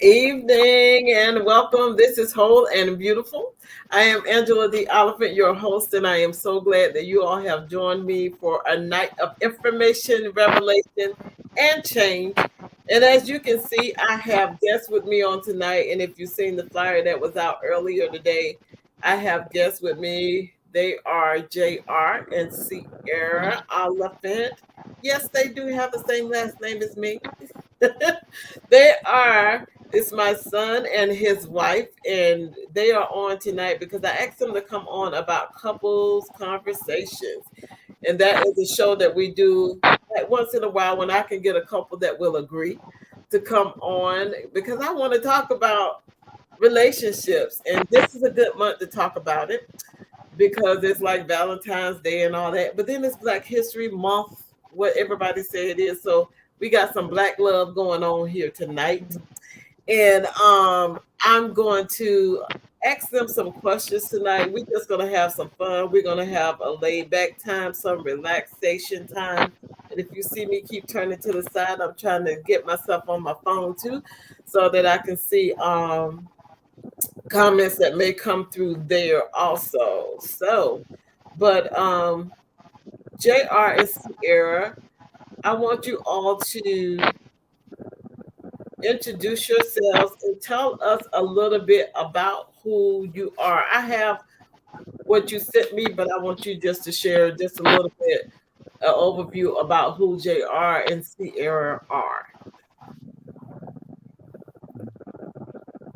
Evening and welcome. This is Whole and Beautiful. I am Angela the Oliphant, your host, and I am so glad that you all have joined me for a night of information, revelation, and change. And as you can see, I have guests with me on tonight. And if you've seen the flyer that was out earlier today, I have guests with me. They are JR and Sierra Oliphant. Yes, they do have the same last name as me. They are. It's my son and his wife, and they are on tonight because I asked them to come on about couples conversations. And that is a show that we do like once in a while when I can get a couple that will agree to come on because I want to talk about relationships. And this is a good month to talk about it because it's like Valentine's Day and all that. But then it's Black History Month, what everybody say it is. So we got some black love going on here tonight. And I'm going to ask them some questions tonight. We're just going to have some fun. We're going to have a laid back time, some relaxation time. And if you see me keep turning to the side, I'm trying to get myself on my phone too so that I can see comments that may come through there also. So, but JR and Sierra, I want you all to introduce yourselves and tell us a little bit about who you are. I have what you sent me, but I want you just to share just a little bit an overview about who JR and Sierra are.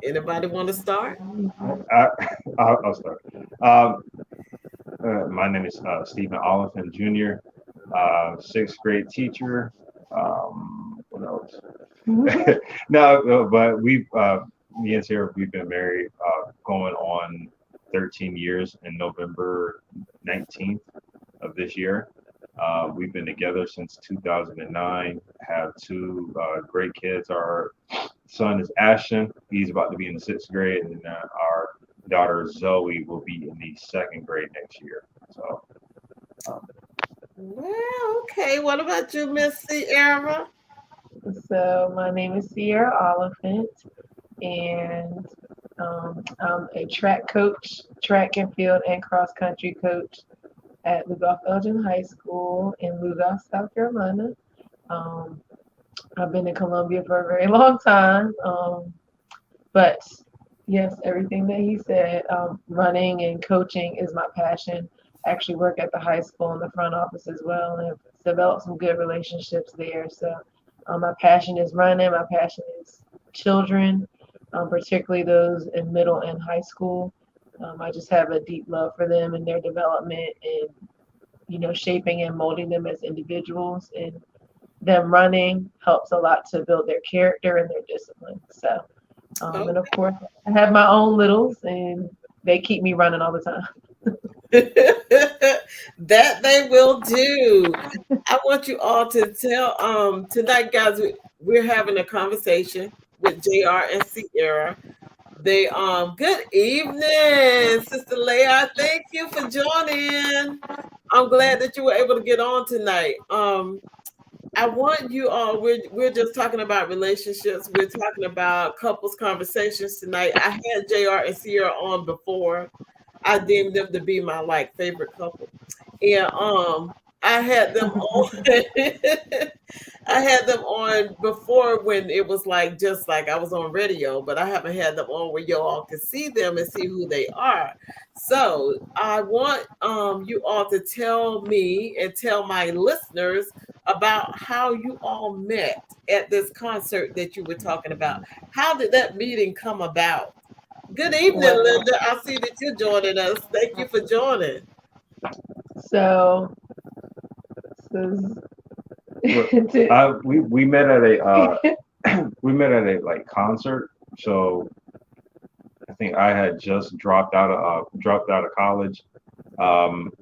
Anybody want to start? I, I'll start. Um, my name is Stephen Oliphant Jr., sixth grade teacher. What else? No, but me and Sarah, we've been married going on 13 years in November 19th of this year. We've been together since 2009, have two great kids. Our son is Ashton. He's about to be in the sixth grade, and our daughter Zoe will be in the second grade next year. So, um, Well, okay. What about you, Miss Sierra? So my name is Sierra Oliphant, and I'm a track coach, track and field and cross country coach at Lugolf Elgin High School in Lugolf, South Carolina. Um, I've been in Columbia for a very long time, but yes, everything that he said, running and coaching is my passion. I actually work at the high school in the front office as well, and have developed some good relationships there. So my passion is running. My passion is children, particularly those in middle and high school. I just have a deep love for them and their development, and shaping and molding them as individuals. And them running helps a lot to build their character and their discipline. So, and of course, I have my own littles, and they keep me running all the time. That they will do. I want you all to tell tonight, guys, we're having a conversation with JR and Sierra. They good evening, Sister Leah. Thank you for joining. I'm glad that you were able to get on tonight. I want you all, we're just talking about relationships. We're talking about couples conversations tonight. I had JR and Sierra on before. I deemed them to be my like favorite couple. And I had them on I had them on before when it was like just like I was on radio, but I haven't had them on where you all can see them and see who they are. So I want you all to tell me and tell my listeners about how you all met at this concert that you were talking about. How did that meeting come about? Good evening, Well, Linda. I see that you're joining us. Thank you for joining. so, so we're- we met at a we met at a like concert. So I think I had just dropped out of college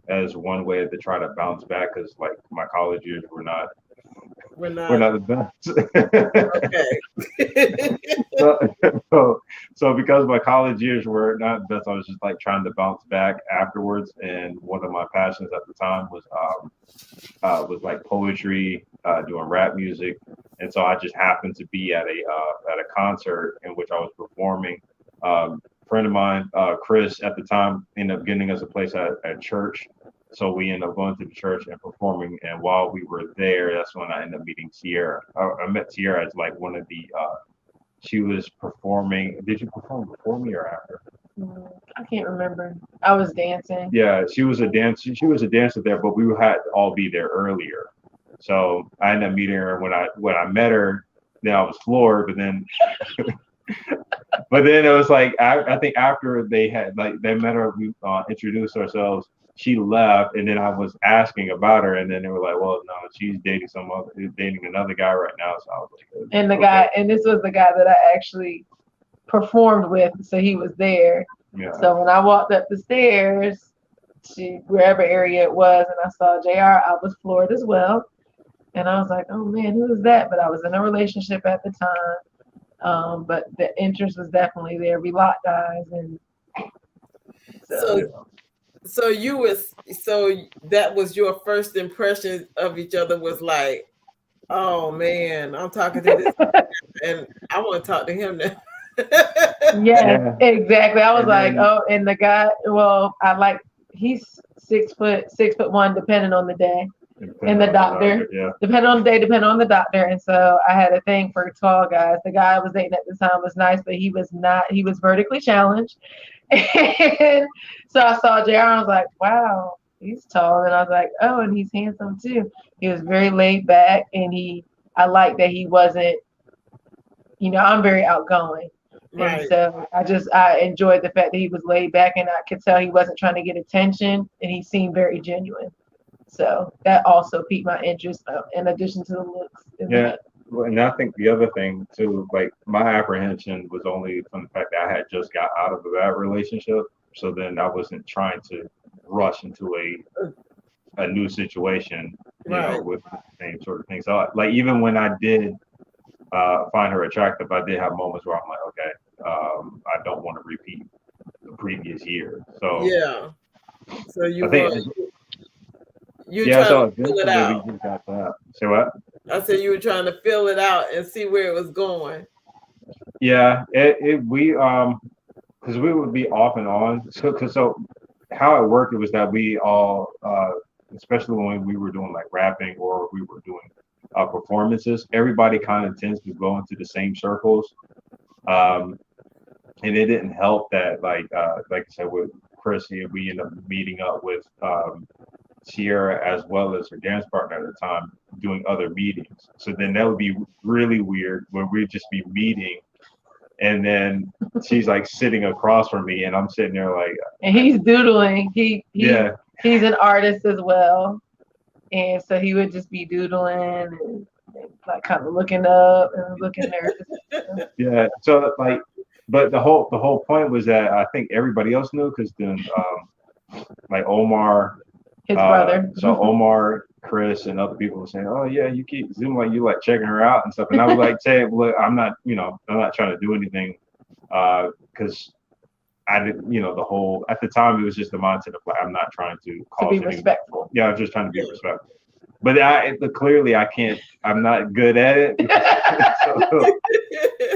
as one way to try to bounce back because like my college years We're were not not the best. okay. so, so So because my college years were not the best, I was just like trying to bounce back afterwards. And one of my passions at the time was like poetry, doing rap music, and so I just happened to be at a concert in which I was performing. Friend of mine, Chris, at the time, ended up getting us a place at church. So we ended up going to the church and performing. And while we were there, that's when I ended up meeting Sierra. I met Sierra as like one of the. She was performing. Did you perform before me or after? I can't remember. I was dancing. Yeah, she was a dance. She was a dancer there, but we had to all be there earlier. So I ended up meeting her when I met her. Then I was floored, but then it was like I think after they had like they met her, we introduced ourselves. She left, and then I was asking about her, and then they were like, "Well, no, she's dating another guy right now." So I was like, And the okay. guy, and this was the guy that I actually performed with, so he was there. Yeah. So when I walked up the stairs to wherever area it was, and I saw JR, I was floored as well. And I was like, oh man, who is that? But I was in a relationship at the time. But the interest was definitely there. We locked eyes, and so So so you was so that was your first impression of each other was like, oh man, I'm talking to this and I want to talk to him now. yeah, Yeah. exactly. I was And like, then oh, and the guy, well, he's 6'1", depending on the day. And the doctor, yeah. depending on the day, depending on the doctor. And so I had a thing for tall guys. The guy I was dating at the time was nice, but he was not, he was vertically challenged. And so I saw JR, I was like, wow, he's tall. And I was like, oh, and he's handsome too. He was very laid back, and I liked that he wasn't, I'm very outgoing. And Right. so I enjoyed the fact that he was laid back, and I could tell he wasn't trying to get attention, and he seemed very genuine. So that also piqued my interest, in addition to the looks. Yeah. Well, and I think the other thing too, like my apprehension was only from the fact that I had just got out of a bad relationship. So then I wasn't trying to rush into a new situation, Right. with the same sort of thing. So like even when I did find her attractive, I did have moments where I'm like, okay, I don't want to repeat the previous year. So Yeah. So I you think, were you yeah, trying so to feel it eventually we out. just got that. So what? I said you were trying to feel it out and see where it was going. Yeah, we because we would be off and on. So how it worked, it was that we all, especially when we were doing like rapping or we were doing performances, everybody kind of tends to go into the same circles. Um, and it didn't help that like I said with Chris here, we ended up meeting up with Sierra as well as her dance partner at the time doing other meetings. So then that would be really weird when we'd just be meeting and then she's like sitting across from me and I'm sitting there like And he's doodling. yeah. He's an artist as well, and so he would just be doodling and like kind of looking up and looking nervous. Yeah. So like but the whole point was that I think everybody else knew because then like Omar. His brother. So Omar, Chris, and other people were saying, "Oh yeah, you keep Zoom like you like checking her out and stuff." And I was like saying, "Look, I'm not, I'm not trying to do anything, because I didn't, the whole at the time it was just the mindset of like I'm not trying to To cause be any. respectful. Yeah, I'm just trying to be respectful. But clearly I can't. I'm not good at it. So,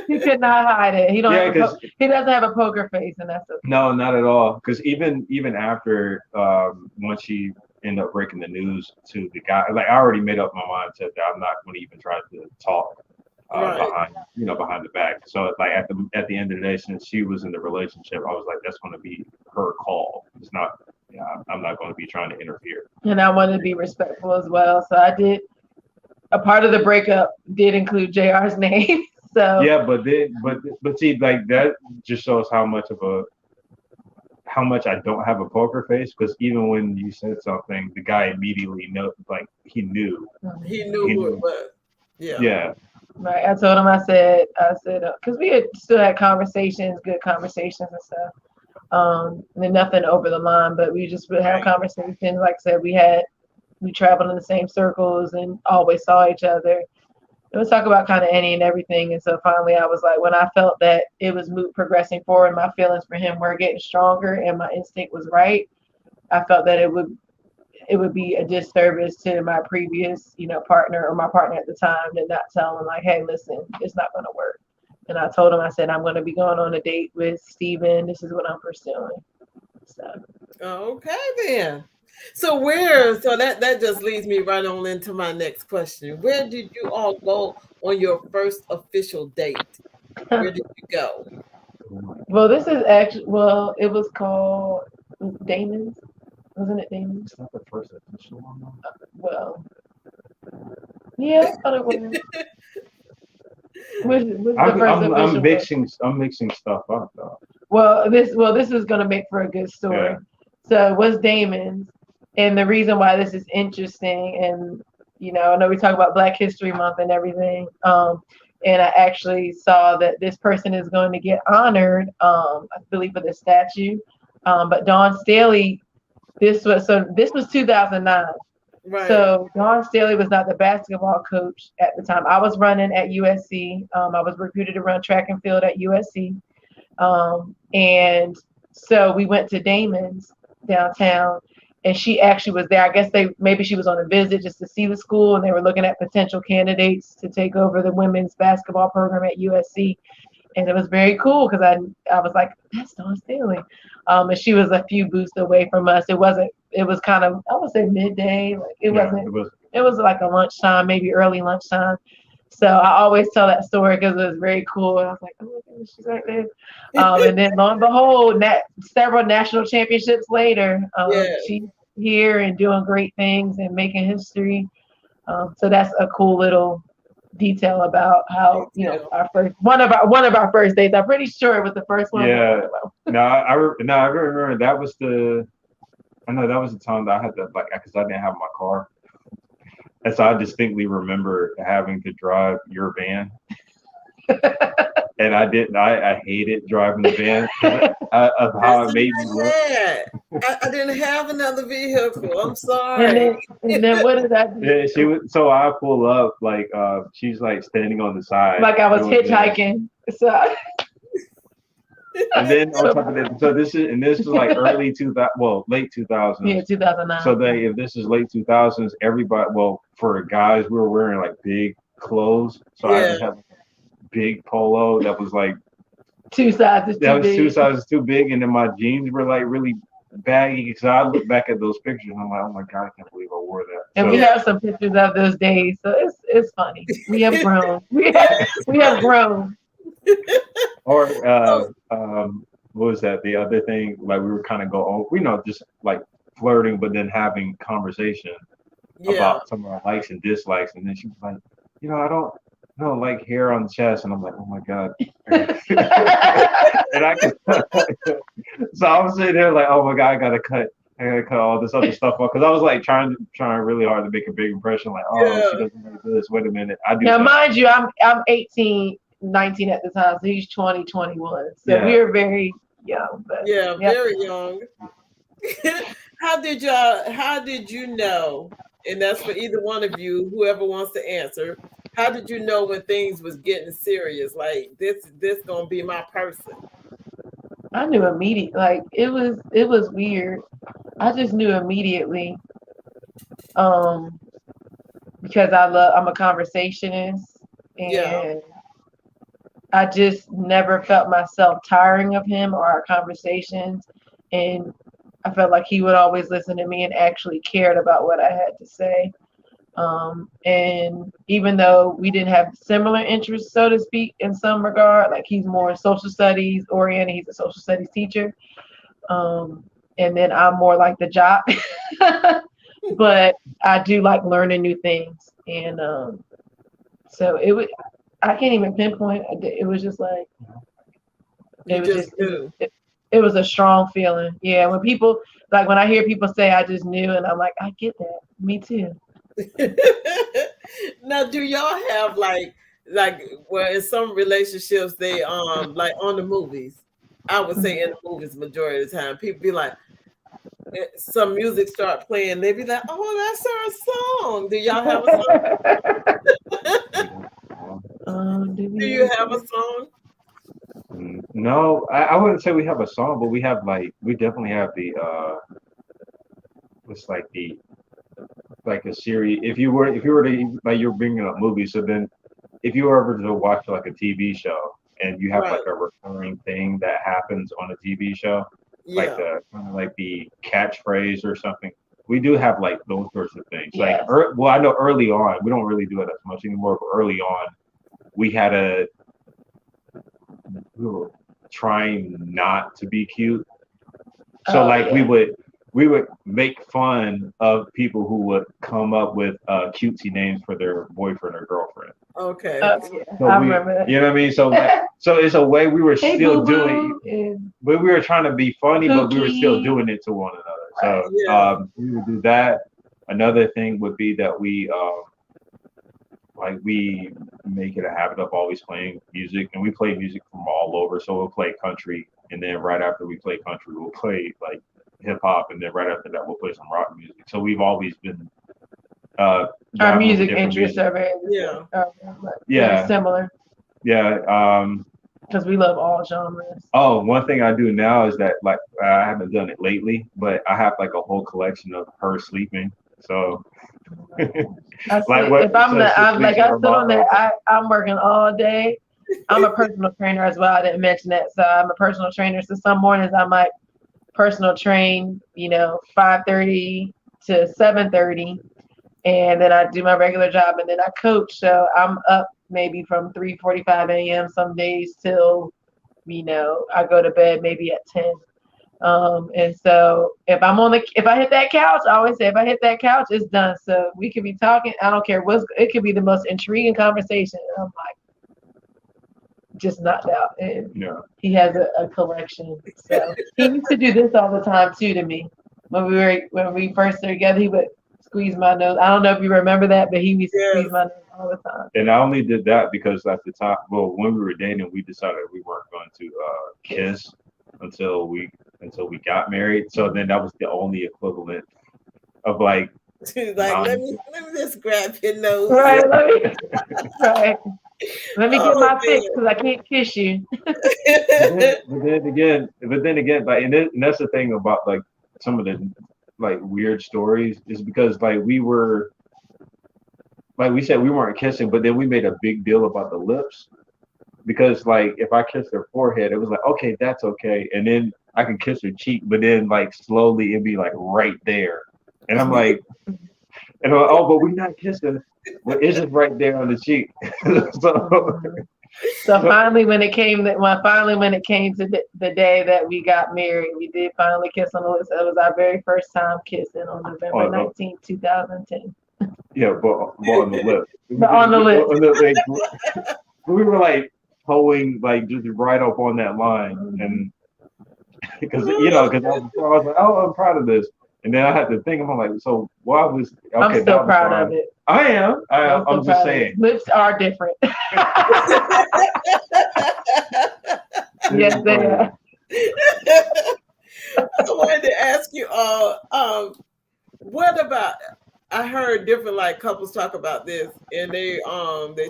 He could not hide it. He yeah, because he doesn't have a poker face, and that's okay. no, not at all. Because even after once she ended up breaking the news to the guy, like I already made up my mind that I'm not going to even try to talk Right. behind the back. So like at the end of the day, since she was in the relationship, I was like, that's going to be her call. It's not. Yeah, I'm not going to be trying to interfere. And I wanted to be respectful as well, so I did. A part of the breakup did include JR's name. So yeah, but see, like that just shows how much I don't have a poker face because even when you said something, the guy immediately like he knew. He knew who it was. Yeah. Yeah. Right. I told him. I said, because we had still had conversations, good conversations and stuff. And nothing over the line, but we just would have conversations. Like I said, we traveled in the same circles and always saw each other. it was talk about kind of Annie and everything. And so finally, I was like, when I felt that it was progressing forward, my feelings for him were getting stronger, and my instinct was right. I felt that it would be a disservice to my previous, partner or my partner at the time to not tell him like, hey, listen, it's not going to work. And I told him, I said, I'm going to be going on a date with Steven. This is what I'm pursuing. So. Okay then. So that just leads me right on into my next question. Where did you all go on your first official date? Where did you go? Well, this is actually, well, it was called Damon's. Wasn't it Damon's? It's not the first official one, though. Well, yeah, I thought it was. What's the first I'm official one? mixing stuff up though. Well, this is gonna make for a good story. Yeah. So it was Damon's, and the reason why this is interesting, and I know we talk about Black History Month and everything, and I actually saw that this person is going to get honored, I believe, for the statue. But Dawn Staley, this was 2009. Right. So Dawn Staley was not the basketball coach at the time. I was running at USC. I was recruited to run track and field at USC. And so we went to Damon's downtown, and she actually was there. I guess maybe she was on a visit just to see the school, and they were looking at potential candidates to take over the women's basketball program at USC. And it was very cool because I was like, that's Dawn Staley. And she was a few booths away from us. It was kind of, I would say midday. Like it was like a lunchtime, maybe early lunchtime. So I always tell that story because it was very cool. And I was like, oh my goodness, she's right there. And then lo and behold, several national championships later, Yeah. she's here and doing great things and making history. So that's a cool little detail about how our first one of our first dates. I'm pretty sure it was the first one. Yeah. No, I remember I know that was the time that I had to because I didn't have my car, and so I distinctly remember having to drive your van. And I didn't. I hated driving the van of how it made me look. I didn't have another vehicle. I'm And sorry. then what did I do? Yeah, she was. So I pull up she's like standing on the side, Like I was doing this. hitchhiking. So And then on top of that, so this is like early 2000, well, late 2000s. yeah, 2009. So if this is late 2000s, everybody, well, for guys, we were wearing like big clothes. So I just had a big polo that was like two sizes too big, and then my jeans were like really baggy. So I look back at those pictures and I'm like, oh my God, I can't believe I wore that. And we have some pictures of those days, so it's funny. We have grown. We have grown. Or what was that? The other thing, like we were kind of just like flirting, but then having conversation about some of our likes and dislikes. And then she was like, I don't like hair on the chest, and I'm like, oh my God. And so I was sitting there like, oh my God, I gotta cut all this other stuff off, because I was like trying really hard to make a big impression, like, she doesn't like this. Wait a minute, I do. Now, that. mind you, I'm 18, 19 at the time, so he's 20, 21. So we were very young. But, very young. How did you know? And that's for either one of you, whoever wants to answer. How did you know when things was getting serious? Like this gonna be my person? I knew immediately. Like it was weird. I just knew immediately. Because I'm a conversationist, and I just never felt myself tiring of him or our conversations, and I felt like he would always listen to me and actually cared about what I had to say. And even though we didn't have similar interests, so to speak, in some regard, like he's more social studies oriented, he's a social studies teacher. And then I'm more like the jock, but I do like learning new things. And so I can't even pinpoint. It was just like, it was a strong feeling. Yeah. When people, like when I hear people say, I just knew, and I'm like, I get that. Me too. Now, do y'all have like where in some relationships they like on the movies? I would say in the movies majority of the time, people be like, some music start playing, they be like, oh, that's our song. Do y'all have a song? Do Do we you have have a here? song? No, I wouldn't say we have a song, but we have like we definitely have the it's like the like a series. If you were to like you're bringing up movies, so then if you were ever to watch like a TV show and you have like Right. a recurring thing that happens on a TV show, like Yeah. the kind of like the catchphrase or something. We do have like those sorts of things. Like, Yes. well, I know early on we don't really do it as much anymore, but early on we had a we were trying not to be cute. So Oh like we yeah. would we would make fun of people who would come up with cutesy names for their boyfriend or girlfriend. Okay. Oh yeah. So I we, remember that. you know what I mean? So like, so it's a way we were Hey still Boo doing, Boo and but we were trying to be funny, but we were still Pookie. doing it to one another. Right. So Yeah. we would do that. Another thing would be that we make it a habit of always playing music, and we play music from all over. So we'll play country, and then right after we play country, we'll play like hip hop, and then right after that, we'll play some rock music. So we've always been uh, Our dabbling with music different interests music. are very the Yeah. same. Very Yeah, similar yeah. because we love all genres. Oh, one thing I do now is that like I haven't done it lately, but I have like a whole collection of her sleeping. So I like sleep what if I'm so the she I'm sleeps like in I her sit on there. mom. I'm working all day. I'm a personal trainer as well. I didn't mention that. So I'm a personal trainer. So some mornings I might personal train, 5:30 to 7:30, and then I do my regular job, and then I coach. So I'm up maybe from 3:45 a.m. some days till I go to bed maybe at 10. And so if I hit that couch, I always say if I hit that couch, it's done. So we could be talking. I don't care it could be the most intriguing conversation. And I'm like just knocked out. And Yeah. he has a collection. So he used to do this all the time too to me. When we first started together, he would squeeze my nose. I don't know if you remember that, but he used to squeeze Yes. my nose all the time. And I only did that because at the time, well, when we were dating, we decided we weren't going to Kiss. kiss until we got married. So then that was the only equivalent of like She's like, non. let me just grab your nose. Yeah. Right, right. Let me get Oh my fix because I can't kiss you. But then, man. but then again, like, and that's the thing about like some of the like weird stories is because like we said we weren't kissing, but then we made a big deal about the lips because like if I kissed her forehead, it was like okay, that's okay, and then I can kiss her cheek, but then like slowly it'd be like right there, and I'm like, and I'm like, oh, but we're not kissing. Well, it's just right there on the cheek. so, Mhm. So so finally when it came to the day that we got married, we did finally kiss on the lips. It was our very first time kissing on November on, 19th, 2010. yeah, but on the lip. But on the lips. Like, we were like hoeing like just right up on that line, Mhm. and because I was like, oh, I'm proud of this, and then I had to think, I'm like, so why was I'm okay? still That was proud of fine. it. I am. I'm still I'm just proud of it. saying. Lips are different. This Yes, is they funny. are. I wanted to ask you all, what about I heard different like couples talk about this and they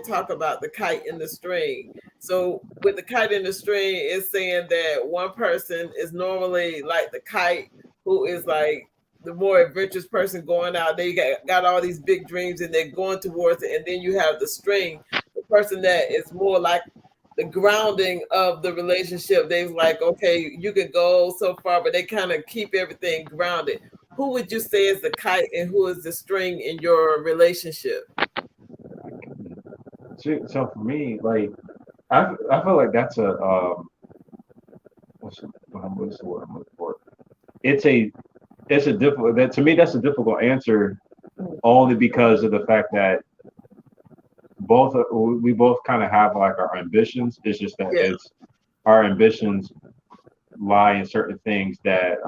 talk about the kite and the string. So with the kite and the string, it's saying that one person is normally like the kite who is like the more adventurous person going out. They got all these big dreams and they're going towards it. And then you have the string, the person that is more like the grounding of the relationship. They're like, okay, you can go so far, but they kind of keep everything grounded. Who would you say is the kite and who is the string in your relationship? So for me, like I feel like that's a what's the word I'm looking for? It's a it's a difficult that to me that's a difficult answer only because of the fact that we both kind of have like our ambitions. It's just that Yeah, it's our ambitions lie in certain things that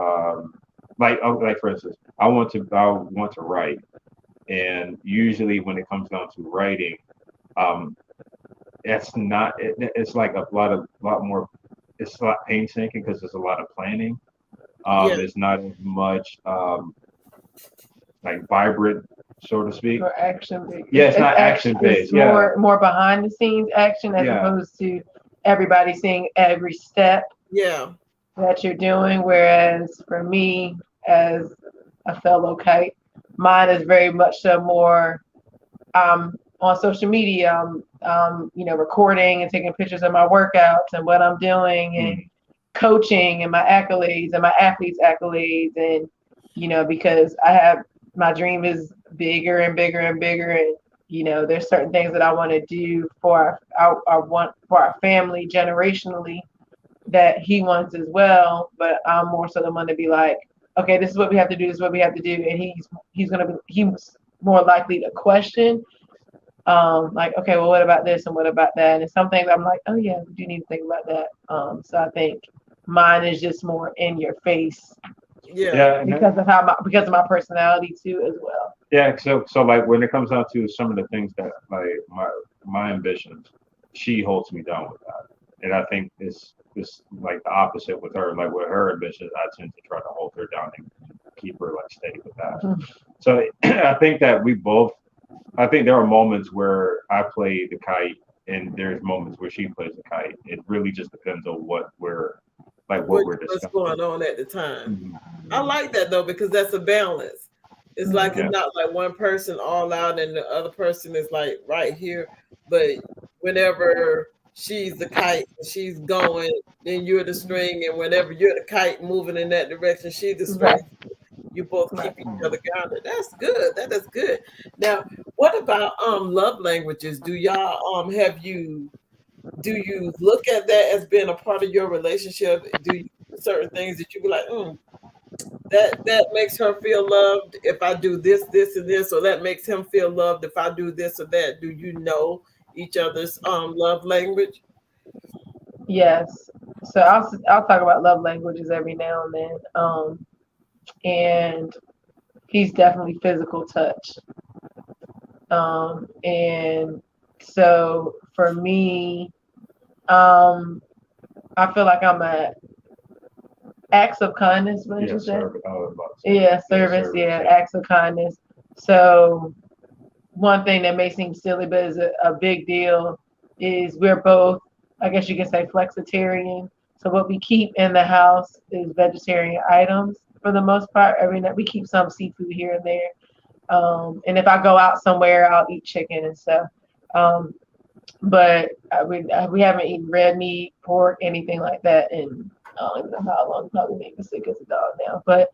like for instance, I want to write, and usually when it comes down to writing, um, it's like a lot more. It's a lot painstaking because there's a lot of planning. yeah, It's not as much like vibrant. so to speak. Or action based. Yeah, it's not action. action based. It's Yeah, more behind the scenes action as yeah. opposed to everybody seeing every step Yeah. that you're doing. Whereas for me, as a fellow kite, mine is very much so more on social media. Recording and taking pictures of my workouts and what I'm doing and coaching and my accolades and my athletes' accolades and because I have my dream is bigger and bigger and bigger and there's certain things that I want to do for our family generationally that he wants as well, but I'm more so the one to be like, okay, this is what we have to do, this is what we have to do, and he's more likely to question, like, okay, well, what about this and what about that? And some things I'm like, oh yeah, we do need to think about that. So I think mine is just more in your face Yeah. Yeah, because of my personality too as well. yeah. So like when it comes down to some of the things that like my ambitions, she holds me down with that, and I think it's like the opposite with her. Like with her ambitions, I tend to try to hold her down and keep her like steady with that. So I think that we both. I think there are moments where I play the kite, and there's moments where she plays the kite. It really just depends on what we're What's discussing. going on at the time. Mhm. I like that though because that's a balance. It's like Mhm. it's Yeah, not like one person all out and the other person is like right here. But whenever she's the kite and she's going, then you're the string, and whenever you're the kite moving in that direction, she's the string. Right, You both right. keep each other grounded. That's good. That is good. Now, what about love languages? Do y'all do you look at that as being a part of your relationship? Do you certain things that you be like, that makes her feel loved if I do this, this, and this, or that makes him feel loved if I do this or that? Do you know each other's love language? Yes. So I'll talk about love languages every now and then. And he's definitely physical touch. And so for me, um, I feel like I'm a acts of kindness. What did yeah. you say? Service. I was about to say. Yeah, Yeah, service. service. Yeah, Yeah. acts of kindness. So one thing that may seem silly, but is a big deal, is we're both, I guess you could say, flexitarian. So what we keep in the house is vegetarian items for the most part. Every night we keep some seafood here and there. And if I go out somewhere, I'll eat chicken and stuff. Um, but we haven't eaten red meat, pork, anything like that in I don't even know how long. Probably make me sick as a dog now. But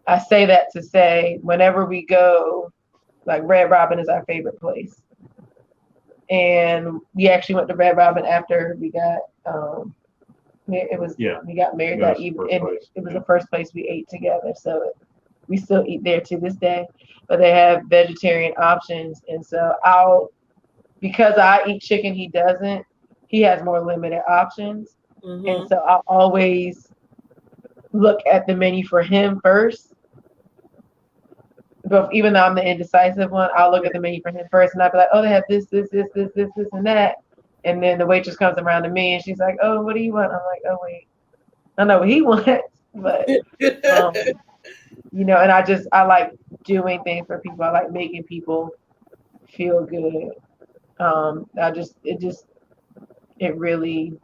I say that to say whenever we go, like Red Robin is our favorite place, and we actually went to Red Robin after we got it was Yeah. we got married That that was the evening, first and place. it was Yeah. the first place we ate together. So we still eat there to this day, but they have vegetarian options, and so I'll because I eat chicken, he doesn't. He has more limited options, and Mm-hmm. so I'll always look at the menu for him first. But even though I'm the indecisive one, I'll look at the menu for him first, and I'll be like, "Oh, they have this, and that." And then the waitress comes around to me, and she's like, "Oh, what do you want?" I'm like, "Oh, wait, I know what he wants." But um, and I like doing things for people. I like making people feel good. It really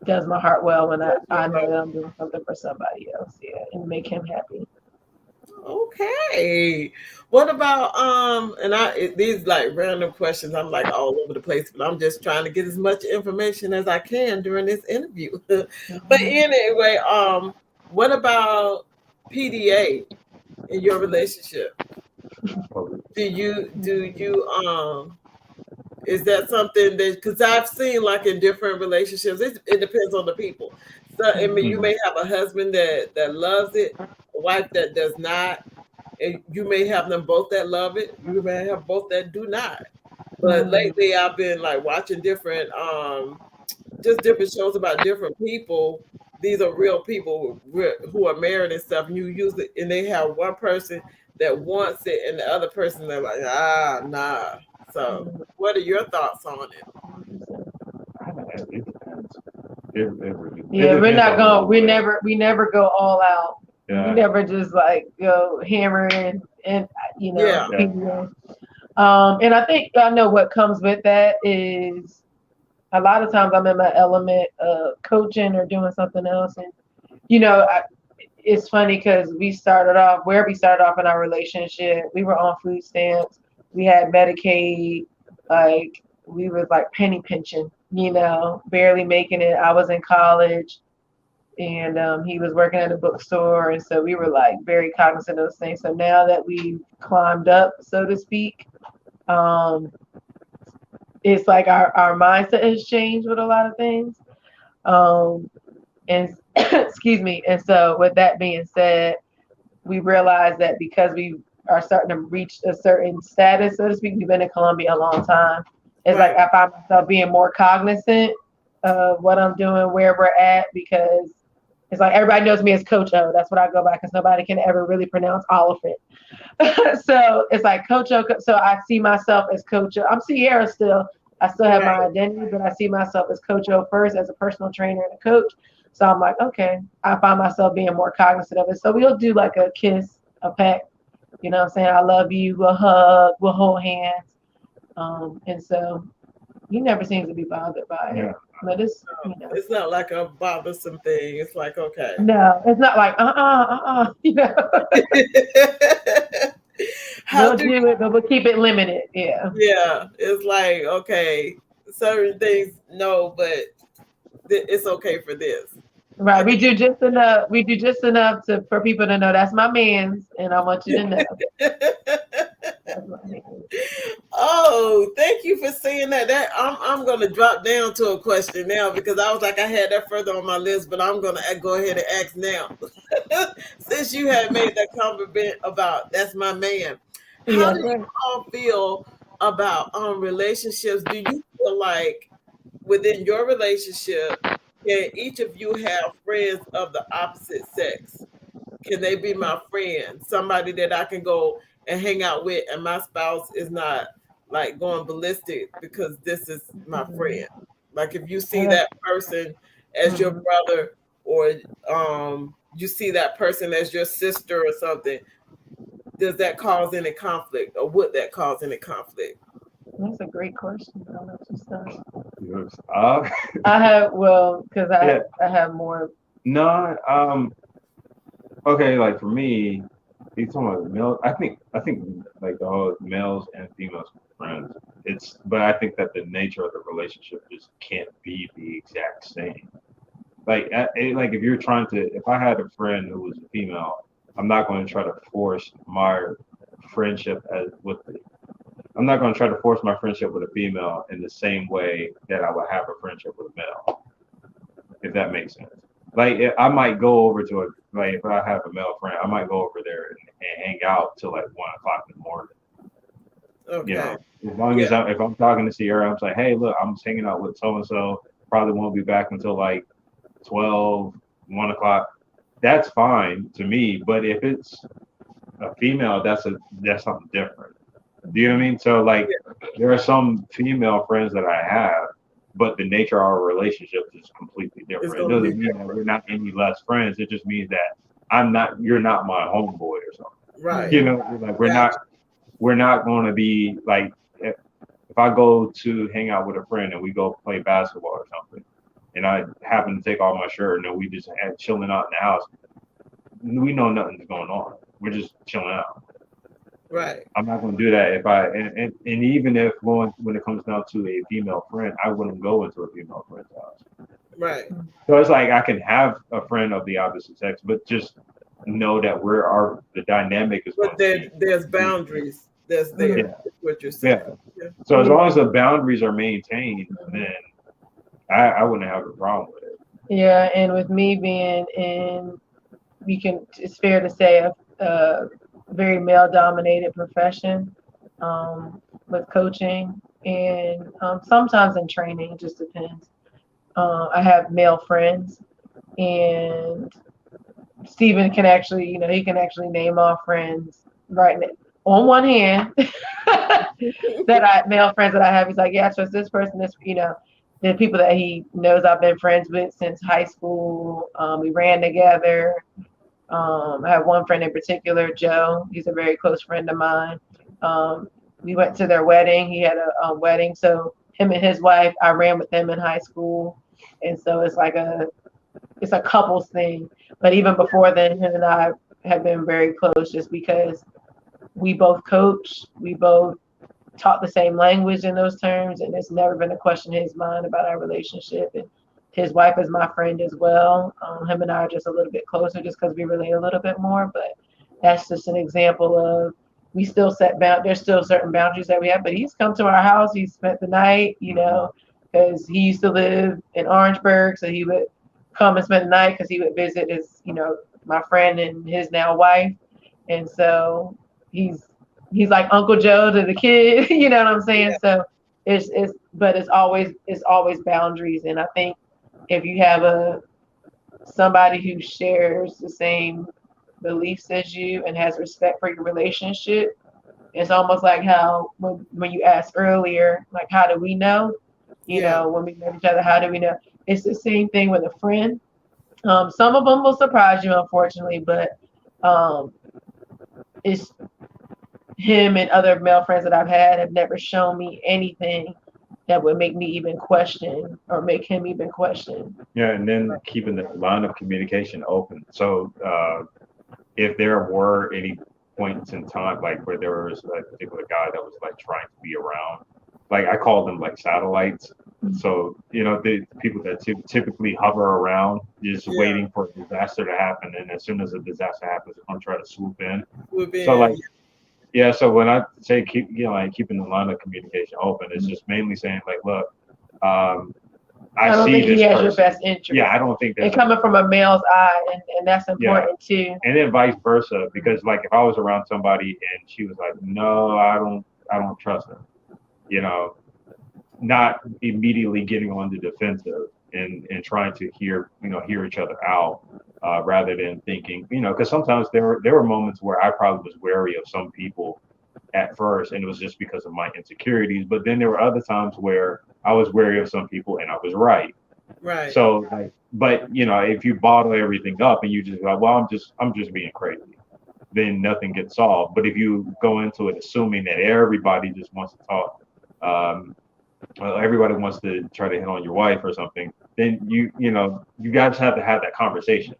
does my heart well when I know that I'm doing something for somebody else, yeah, and make him happy. Okay. What about and these like random questions, I'm like all over the place, but I'm just trying to get as much information as I can during this interview. But Mhm. anyway, what about PDA in your relationship? Do you is that something that because I've seen like in different relationships, it depends on the people. So I mean you Mhm. may have a husband that loves it, a wife that does not, and you may have them both that love it. You may have both that do not. But Mhm. lately, I've been like watching different, just different shows about different people. These are real people who are married and stuff. And you use it, and they have one person that wants it, and the other person they're like, nah. So, what are your thoughts on it? It depends. It Yeah, we're depends not on the going. role play. We never go all out. We Yeah. never just like go hammer in. And Yeah. PBA. And I think I know what comes with that is a lot of times I'm in my element of coaching or doing something else. And, it's funny because we started off in our relationship. We were on food stamps. We had Medicaid. Like, we was like penny pinching, barely making it. I was in college and he was working at a bookstore. And so we were like very cognizant of those things. So now that we've climbed up, so to speak, um, it's like our mindset has changed with a lot of things. And excuse me. And so with that being said, we realized that because we are starting to reach a certain status, so to speak, we've been in Colombia a long time. It's Right. like I find myself being more cognizant of what I'm doing, where we're at, because it's like everybody knows me as Coach O. That's what I go by because nobody can ever really pronounce Oliphant. So it's like Coach O. So I see myself as Coach O. I'm Sierra still. I still have my Right. identity, but I see myself as Coach O first as a personal trainer and a coach. So I'm like, okay, I find myself being more cognizant of it. So we'll do like a kiss, a peck, what I'm saying? I love you, we'll hug, we'll hold hands. And so he never seems to be bothered by it. Yeah. But It's not like a bothersome thing. It's like, okay. no, it's not like, How we'll do do it, but we'll keep it limited. Yeah. Yeah, it's like, okay, certain things, no, but it's okay for this. Right. We do just enough. We do just enough for people to know that's my man's, and I want you to know that's my man's. Oh, thank you for saying that. I'm gonna drop down to a question now because I was like I had that further on my list, but I'm gonna go ahead and ask now. Since you had made that compliment about that's my man, how Yes, do you sir. all feel about relationships? Do you feel like within your relationship, can each of you have friends of the opposite sex? Can they be my friend? Somebody that I can go and hang out with, and my spouse is not like going ballistic because this is my Mhm. friend. Like if you see Uh, that person as your mhm. brother, or you see that person as your sister or something, does that cause any conflict, or would that cause any conflict? That's a great question. I'll let you start. Yes. I have because I Yeah. I have more. No. Okay. Like for me, you talking about male? I think like the whole males and females friends. But I think that the nature of the relationship just can't be the exact same. Like if you're trying to, if I had a friend who was a female, I'm not going to try to force my friendship as with the I'm not going to try to force my friendship with a female in the same way that I would have a friendship with a male, if that makes sense. I might go over to if I have a male friend, I might go over there and hang out till like 1 o'clock in the morning. You Okay. know, as long as Yeah. if I'm talking to Sierra, I'm like, hey, look, I'm just hanging out with so and so. Probably won't be back until like 12, 1 o'clock. That's fine to me. But if it's a female, that's something different. Do you know what I mean? So like Yeah. there are some female friends that I have, but the nature of our relationship is completely It's different. It gonna be doesn't mean that we're not any less friends. It just means that you're not my homeboy or something. right. You know, like Gotcha. we're not going to be like if I go to hang out with a friend and we go play basketball or something, and I happen to take off my shirt and then we just chilling out in the house, we know nothing's going on. We're just chilling out. Right. I'm not going to do that if and even if when it comes down to a female friend, I wouldn't go into a female friend's house. Right. So it's like I can have a friend of the opposite sex, but just know that the dynamic is But going to be there's boundaries that's there. Mhm. yeah, Is what you're saying. yeah. Yeah. So as Yeah. long as the boundaries are maintained, then I wouldn't have a problem with it. Yeah, and with me being it's fair to say a very male dominated profession, with coaching and sometimes in training, it just depends. I have male friends, and Stephen can actually, he can actually name off friends right now, on one hand male friends that I have. He's like, yeah, I trust this person, the people that he knows I've been friends with since high school. We ran together. I have one friend in particular, Joe. He's a very close friend of mine. Um, we went to their wedding. He had a wedding, so him and his wife, I ran with them in high school, and so it's a couples thing. But even before then, him and I have been very close, just because we both coach, we both talk the same language in those terms, and it's never been a question in his mind about our relationship. And his wife is my friend as well. Him and I are just a little bit closer, just because we relate a little bit more. But that's just an example of we still set bound. There's still certain boundaries that we have. But he's come to our house. He spent the night, because he used to live in Orangeburg, so he would come and spend the night because he would visit his, my friend and his now wife, and so he's he's like Uncle Joe to the kid, you know what I'm saying? Yeah. So but it's always boundaries, and I think if you have somebody who shares the same beliefs as you and has respect for your relationship, it's almost like how when you asked earlier, like how do we know? Yeah. When we met each other, how do we know? It's the same thing with a friend. Some of them will surprise you, unfortunately, but um, it's him and other male friends that I've had have never shown me anything that would make me even question or make him even question. Yeah, and then keeping the line of communication open. So if there were any points in time, like where there was a particular guy that was like trying to be around, like I call them like satellites. So the people that typically hover around, just Yeah. waiting for a disaster to happen, and as soon as a disaster happens, they're gonna try to swoop in. We've So been. like, yeah, so when I say keep, like keeping the line of communication open, it's just mainly saying like, look, um, I I don't see think he this has your person. best Yeah, interest. I don't think And there's a, coming from a male's eye, and that's yeah, important too. and then vice versa, because like if I was around somebody and she was like, no, I don't trust her, you know, not immediately getting on the defensive and trying to hear each other out, rather than thinking, because sometimes there were moments where I probably was wary of some people at first, and it was just because of my insecurities. But then there were other times where I was wary of some people and I was right. Right. So like, but if you bottle everything up and you just go, well, I'm just being crazy, then nothing gets solved. But if you go into it assuming that everybody just wants to talk, um, everybody wants to try to hit on your wife or something, then you guys have to have that conversation,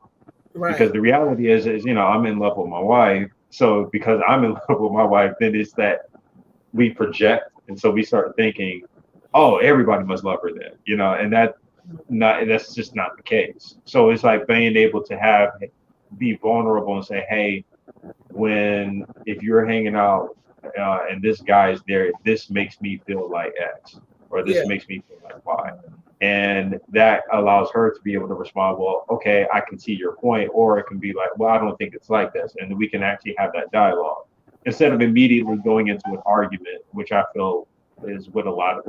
because Right. the reality is I'm in love with my wife. So because I'm in love with my wife, then it's that we project, and so we start thinking, oh, everybody must love her then, and that's just not the case. So it's like being able to be vulnerable and say, hey, when if you're hanging out, and this guy is there, this makes me feel like X, or Yeah. this makes me feel like Y. And that allows her to be able to respond, well, okay, I can see your point. Or it can be like, well, I don't think it's like this. And we can actually have that dialogue instead of immediately going into an argument, which I feel is what a lot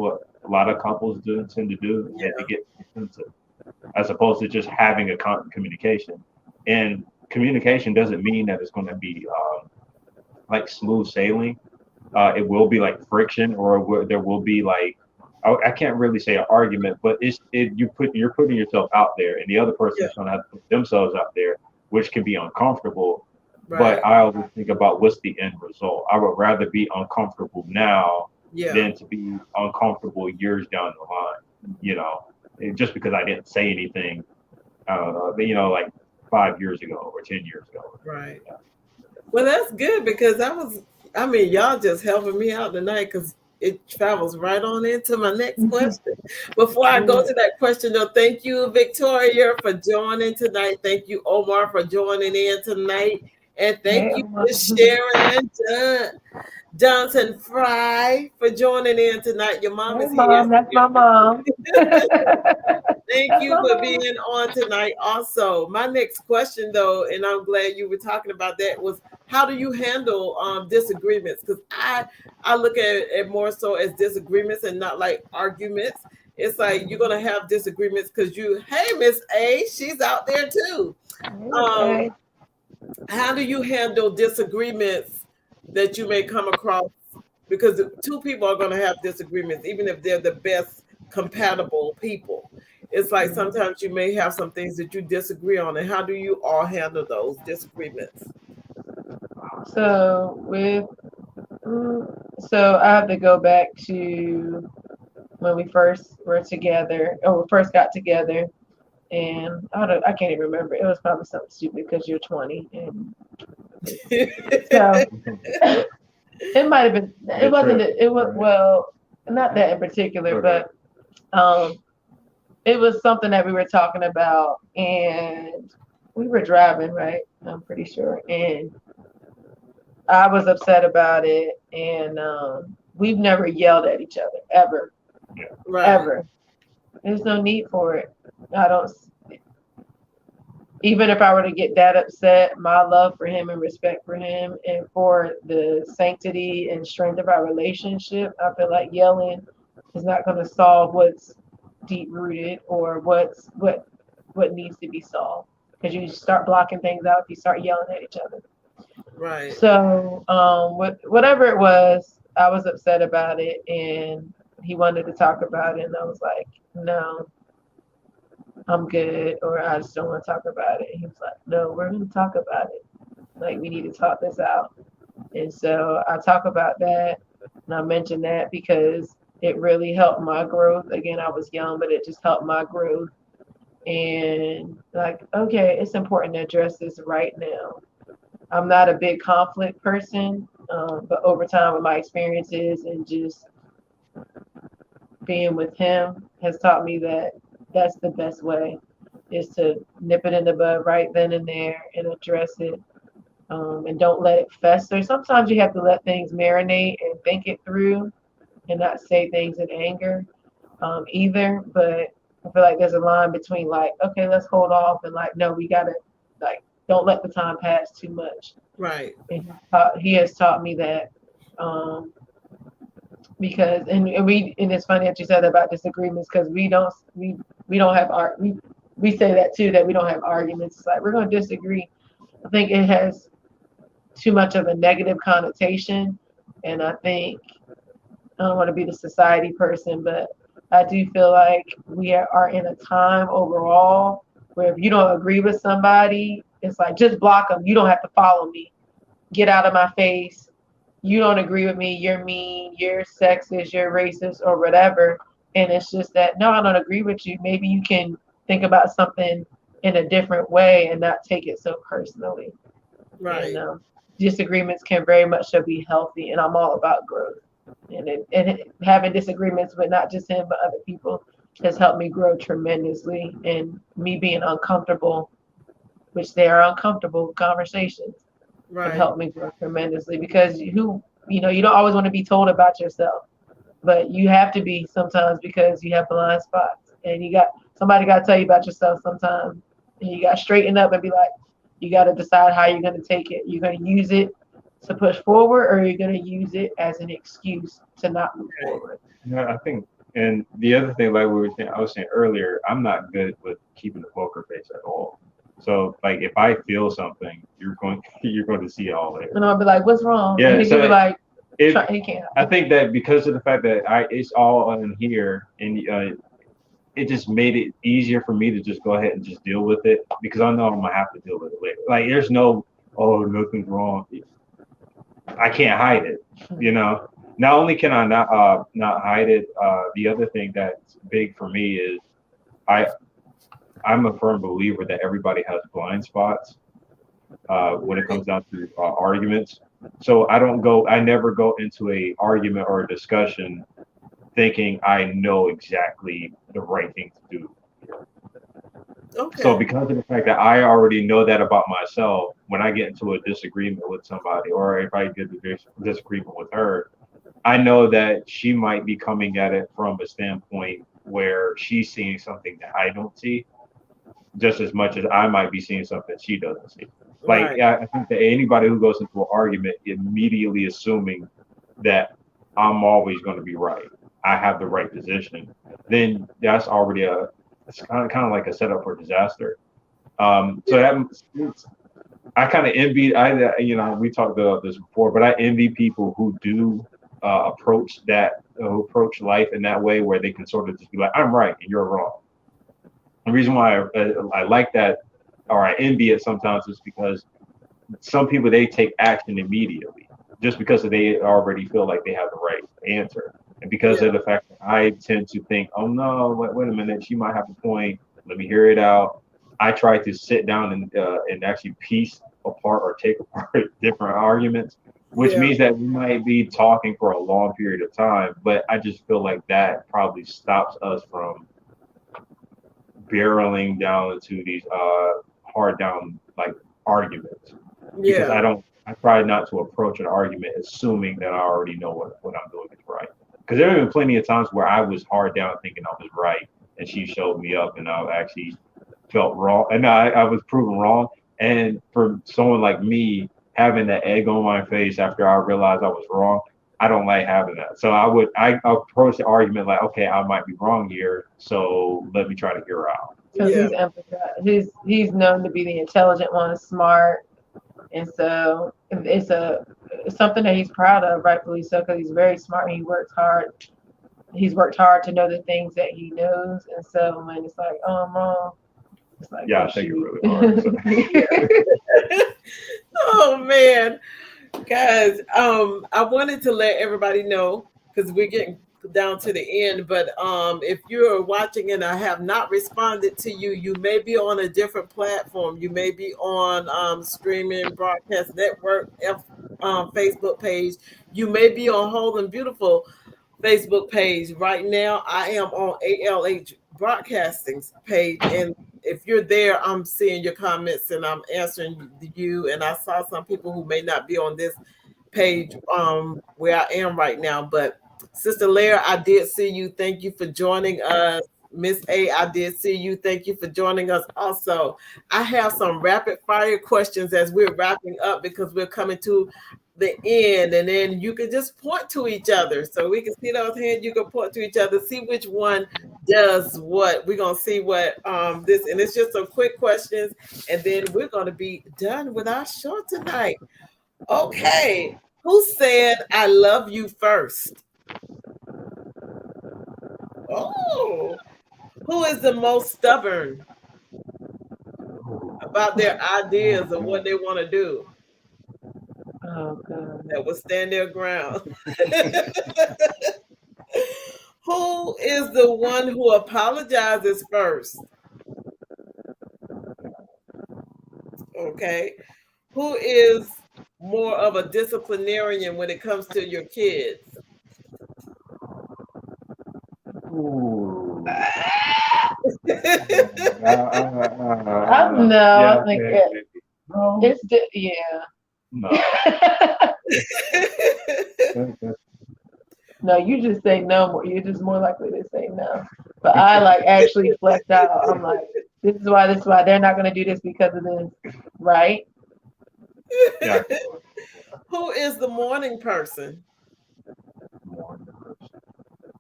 of couples tend to do. Yeah. They get defensive as opposed to just having a communication. And communication doesn't mean that it's going to be like smooth sailing. It will be like friction, or there will be like, I can't really say an argument, but you're putting yourself out there, and the other person Yeah. is going to have to put themselves out there, which can be uncomfortable. Right. But I always think about what's the end result. I would rather be uncomfortable now Yeah. than to be uncomfortable years down the line. You know, just because I didn't say anything, like 5 years ago or 10 years ago. Right. Well, that's good because I mean, y'all just helping me out tonight because it travels right on into my next question. Before I go to that question, though, thank you, Victoria, for joining tonight. Thank you, Omar, for joining in tonight. And Hey, thank you to Sharon Johnson Fry for joining in tonight. Your mom hey, is here. mom, that's my mom. Thank That's you my for mom. being on tonight. Also, my next question, though, and I'm glad you were talking about that, was how do you handle disagreements? Because I look at it more so as disagreements and not like arguments. It's like you're gonna have disagreements because hey, Miss A, she's out there too. Um, Okay. how do you handle disagreements that you may come across? Because two people are going to have disagreements, even if they're the best compatible people. it's like sometimes you may have some things that you disagree on, and how do you all handle those disagreements? So with so I have to go back to when we first were together, or we first got together, and I can't even remember. It was probably something stupid because you're 20, and so it might have been. It The wasn't. trip, It was right? well, not that in particular, Okay. but um, it was something that we were talking about, and we were driving, right? I'm pretty sure, and I was upset about it, and we've never yelled at each other ever, Yeah. Right. ever. There's no need for it. I don't. Even if I were to get that upset, my love for him and respect for him, and for the sanctity and strength of our relationship, I feel like yelling is not going to solve what's deep rooted or what needs to be solved. Because you start blocking things out if you start yelling at each other. Right. So, whatever it was, I was upset about it, and he wanted to talk about it, and I was like, no, I'm good, or I just don't want to talk about it. And he was like, no, we're going to talk about it. Like, we need to talk this out. And so I talk about that, and I mention that because it really helped my growth. Again, I was young, but it just helped my growth. And like, okay, it's important to address this right now. I'm not a big conflict person, but over time, with my experiences and just being with him has taught me that that's the best way is to nip it in the bud right then and there and address it, and don't let it fester. Sometimes you have to let things marinate and think it through and not say things in anger, either. But I feel like there's a line between like, okay, let's hold off, and like, no, we gotta, like, don't let the time pass too much. Right. And he has taught me that, um, because and it's funny that you said about disagreements because we don't have we say that too, that we don't have arguments. It's like we're going to disagree. I think it has too much of a negative connotation, and I think I don't want to be the society person, but I do feel like we are in a time overall where if you don't agree with somebody, it's like just block them. You don't have to follow me. Get out of my face. You don't agree with me. You're mean. You're sexist. You're racist or whatever. And it's just that no, I don't agree with you. Maybe you can think about something in a different way and not take it so personally. And Right. disagreements can very much so be healthy. And I'm all about growth. Having disagreements with not just him but other people has helped me grow tremendously. And me being uncomfortable, which they are uncomfortable conversations, have Right. helped me grow tremendously because you don't always want to be told about yourself, but you have to be sometimes because you have blind spots and somebody got to tell you about yourself sometimes, and you got to straighten up and be like, you got to decide how you're going to take it. You're going to use it to push forward, or you're going to use it as an excuse to not move Right. forward. No, I think, and the other thing, like we were saying, I was saying earlier, I'm not good with keeping a poker face at all. So, like, if I feel something, you're going to see it all there. And I'll be like, what's wrong? And Yeah. he can be So like, it, he can't. I think that because of the fact that it's all in here, and it just made it easier for me to just go ahead and just deal with it because I know I'm gonna have to deal with it later. Like, there's no, oh, nothing's wrong. I can't hide it, you know. Not only can I not hide it, the other thing that's big for me is I I'm a firm believer that everybody has blind spots when it comes down to arguments. So I never go into a argument or a discussion thinking I know exactly the right thing to do. So Okay. because of the fact that I already know that about myself, when I get into a disagreement with somebody, or if I get a disagreement with her, I know that she might be coming at it from a standpoint where she's seeing something that I don't see, just as much as I might be seeing something she doesn't see. Like, Right. yeah, I think that anybody who goes into an argument immediately assuming that I'm always going to be right, I have the right position, then that's already it's kind of like a setup for disaster. So Yeah. I kind of envy. We talked about this before, but I envy people who do approach life in that way, where they can sort of just be like, "I'm right and you're wrong." The reason why I like that, or I envy it sometimes, is because some people, they take action immediately just because they already feel like they have the right answer, and because Yeah. of the fact that I tend to think, oh no, wait a minute, she might have a point, let me hear it out. I try to sit down and actually piece apart or take apart different arguments, which Yeah. means that we might be talking for a long period of time, but I just feel like that probably stops us from barreling down into these hard down like arguments, because Yeah. I try not to approach an argument assuming that I already know what I'm doing is right. Because there have been plenty of times where I was hard down thinking I was right, and she showed me up, and I actually felt wrong, and I was proven wrong. And for someone like me, having that egg on my face after I realized I was wrong, I don't like having that. So I approach the argument like, okay, I might be wrong here, so let me try to hear her out. Because Yeah. he's empathetic. He's known to be the intelligent one, smart, and so it's something that he's proud of, rightfully so, because he's very smart. He works hard. He's worked hard to know the things that he knows, and so when it's like, oh, I'm wrong, it's like, Yeah, oh I think it shoot. really hard. So. Oh man, guys, I wanted to let everybody know because we're getting down to the end, but if you're watching and I have not responded to you, you may be on a different platform. You may be on streaming broadcast network Facebook page. You may be on Whole and Beautiful Facebook page. Right now, I am on ALH Broadcasting's page, and if you're there, I'm seeing your comments and I'm answering you. And I saw some people who may not be on this page where I am right now. But Sister Lair, I did see you. Thank you for joining us. Miss A, I did see you. Thank you for joining us also. I have some rapid fire questions as we're wrapping up because we're coming to the end, and then you can just point to each other. So we can see those hands, you can point to each other, see which one does what. We're gonna see what this, and it's just some quick questions, and then we're gonna be done with our show tonight. Okay. Who said I love you first? Oh, who is the most stubborn about their ideas of what they want to do? Oh god. That will stand their ground. Who is the one who apologizes first? Okay. Who is more of a disciplinarian when it comes to your kids? Ooh. I don't know. Yeah, I think maybe. No, yeah. no. No, you just say no more. You're just more likely to say no. But I like actually fleshed out. I'm like, this is why they're not gonna do this because of this, right? Yeah. Who is the morning person?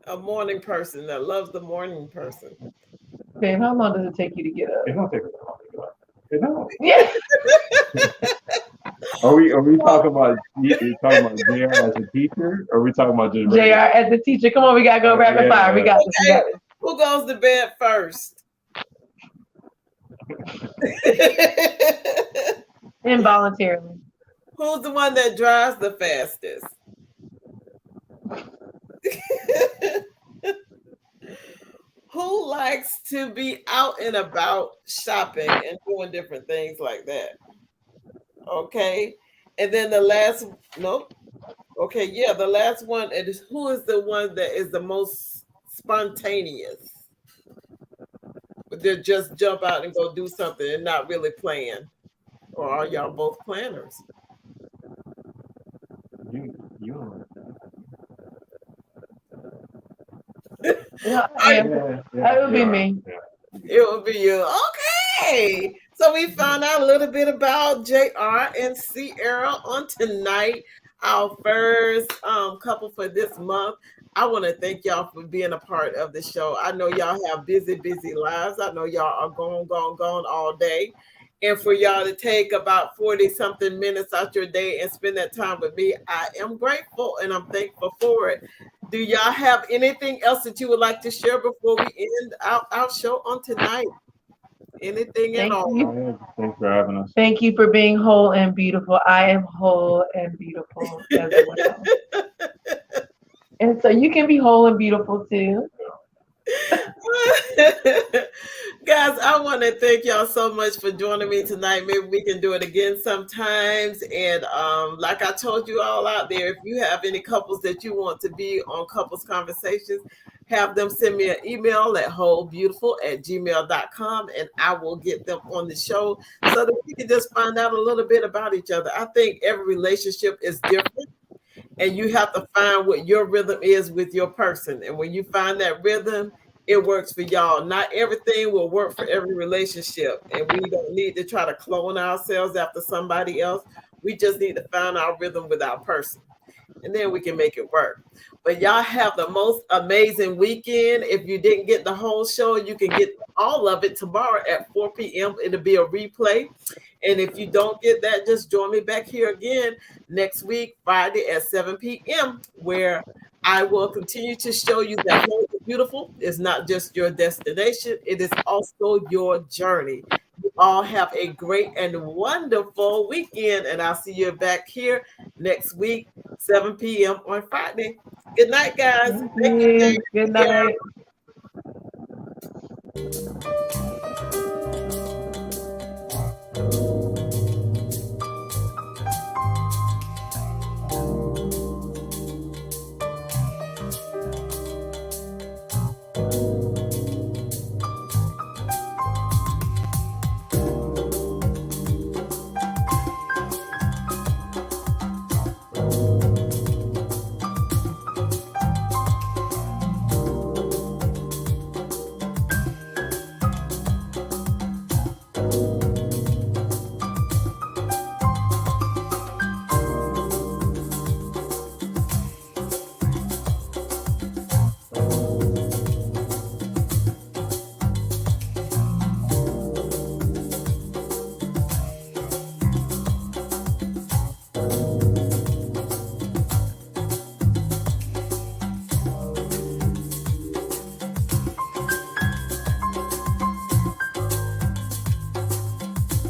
A morning person that loves the morning person. Babe, how long does it take you to get up? It don't take us long to go. It don't. Yeah. Are we talking about JR as a teacher? Or are we talking about just JR as the teacher. Come on, we gotta go rapid fire. We got this. We got this. Who goes to bed first? Involuntarily. Who's the one that drives the fastest? Who likes to be out and about shopping and doing different things like that? Okay. And then the last, nope. Okay, yeah, the last one is who is the one that is the most spontaneous? They just jump out and go do something and not really plan. Or are y'all both planners? You Yeah, I am. That would be me. It would be you. Okay. So we found out a little bit about JR and Sierra on tonight, our first couple for this month. I want to thank y'all for being a part of the show. I know y'all have busy, busy lives. I know y'all are gone all day. And for y'all to take about 40 something minutes out your day and spend that time with me, I am grateful and I'm thankful for it. Do y'all have anything else that you would like to share before we end our show on tonight? Anything at Thank all. you. Oh, yeah. Thanks for having us. Thank you for being whole and beautiful. I am whole and beautiful as well. And so you can be whole and beautiful too. Guys, I want to thank y'all so much for joining me tonight. Maybe we can do it again sometimes. And like I told you all out there, if you have any couples that you want to be on couples conversations, have them send me an email at wholebeautiful@gmail.com and I will get them on the show so that we can just find out a little bit about each other. I think every relationship is different and you have to find what your rhythm is with your person. And when you find that rhythm, it works for y'all. Not everything will work for every relationship, and we don't need to try to clone ourselves after somebody else. We just need to find our rhythm with our person, and then we can make it work. But y'all have the most amazing weekend. If you didn't get the whole show, you can get all of it tomorrow at 4 p.m. It'll be a replay. And if you don't get that, just join me back here again next week, Friday at 7 p.m., where I will continue to show you that Whole and Beautiful is not just your destination, it is also your journey. You all have a great and wonderful weekend, and I'll see you back here next week, 7 p.m. on Friday. Good night, guys. Thank Thank you, you. James. Good night.